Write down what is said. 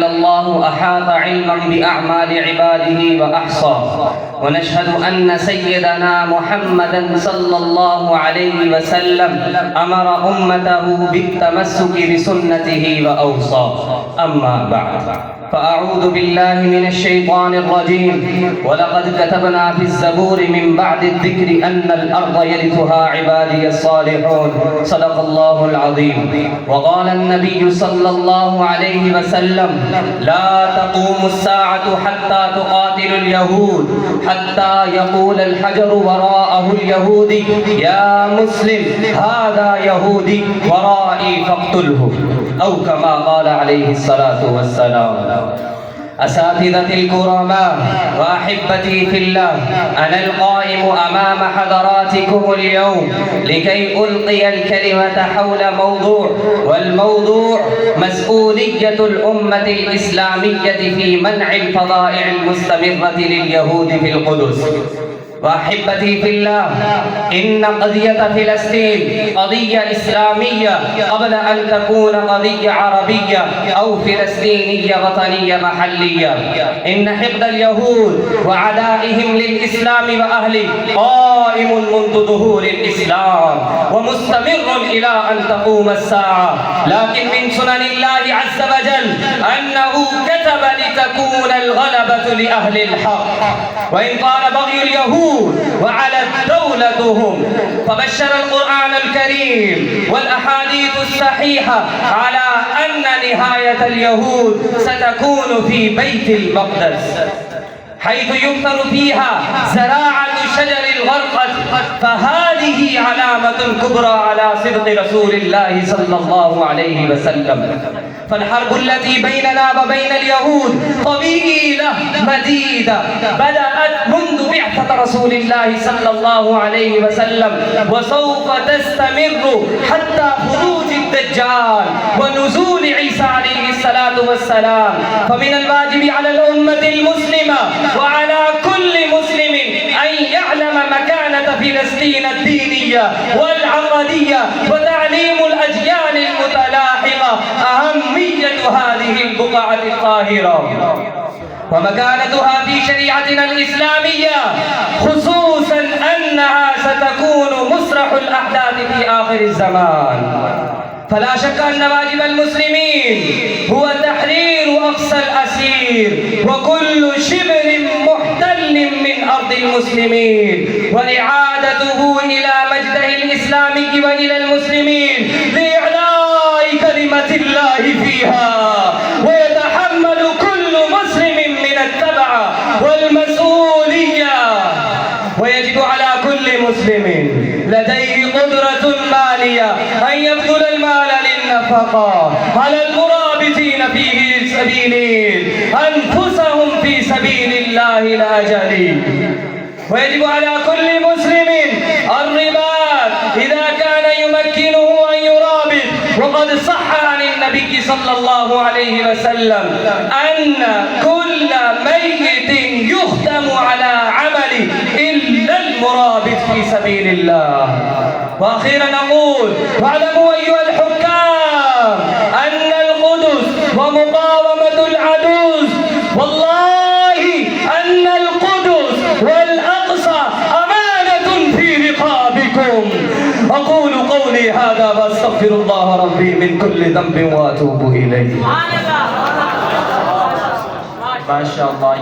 إلا الله أحاط علما بأعمال عباده وأحصى ونشهد أن سيدنا محمدا صلى الله عليه وسلم أمر أمته بالتمسك بسنته وأوصى أما بعد فأعوذ بالله من الشيطان الرجيم ولقد كتبنا في الزبور من بعد الذكر أن الأرض يرثها عبادي الصالحون صدق الله العظيم. وقال النبي صلى الله عليه وسلم لا تقوم الساعة حتى تقاتل اليهود حتى يقول الحجر وراءه اليهودي يا مسلم هذا يهودي ورائي فاقتله أو كما قال عليه الصلاة والسلام. أساتذتي الكرماء وأحبتي في الله، أنا القائم أمام حضراتكم اليوم لكي ألقي الكلمة حول موضوع، والموضوع مسؤولية الأمة الإسلامية في منع الفظائع المستمرة لليهود في القدس. وأحبتي في الله، إن قضية فلسطين قضية إسلامية قبل أن تكون قضية عربية أو فلسطينية وطنية محلية. إن حقد اليهود وعدائهم للإسلام وأهله قائم منذ ظهور الإسلام ومستمر إلى أن تقوم الساعة، لكن من سنن الله عز وجل أنه كتب لتكون الغلبة لأهل الحق، وإن طال بغي اليهود وعلت دولتهم فبشر القرآن الكريم والأحاديث الصحيحة على أن نهاية اليهود ستكون في بيت المقدس، حيث يكثر فيها زراعة شجر الغرقد، فهذه علامة كبرى على صدق رسول الله صلى الله عليه وسلم. فالحرب التي بيننا وبين اليهود طويلة مديدة، بدأت منذ بعثة رسول الله صلى الله عليه وسلم وسوف تستمر حتى خروج الدجال ونزول عيسى عليه الصلاة والسلام. فمن الواجب على الأمة المسلمة وعلى كل مسلم أن يعلم مكانة فلسطين الدينية والعقدية وتعليم الأجيال المتلاحقة أهمية هذه البقعة الطاهرة ومكانتها في شريعتنا الإسلامية، خصوصا أنها ستكون مسرح الأحداث في آخر الزمان. فلا شك أن واجب المسلمين هو تحرير أقصى الأسير وكل شبر محتل من أرض المسلمين وإعادته إلى مجده الإسلامي وإلى المسلمين لإعلاء كلمة الله فيها، ويتحمل كل مسلم من التبع والمسؤولية. ويجب على كل مسلم لديه قدرة مالية أن يبذل المال للنفقة على المرابطين في سبيله أنفسهم في سبيل الله الأجل. ويجب على كل مسلم الرباط إذا كان يمكنه أن يرابط. وقد صح عن النبي صلى الله عليه وسلم أن كل ميت يختم على عمله إلا المرابط في سبيل الله. وأخيرا نقول واعلموا أيها الحكام أن القدس ومقاومة العدو، والله أن القدس والأقصى أمانة في رقابكم. أقول قولي هذا وأستغفر الله ربي من كل ذنب وأتوب إليه. ما شاء الله.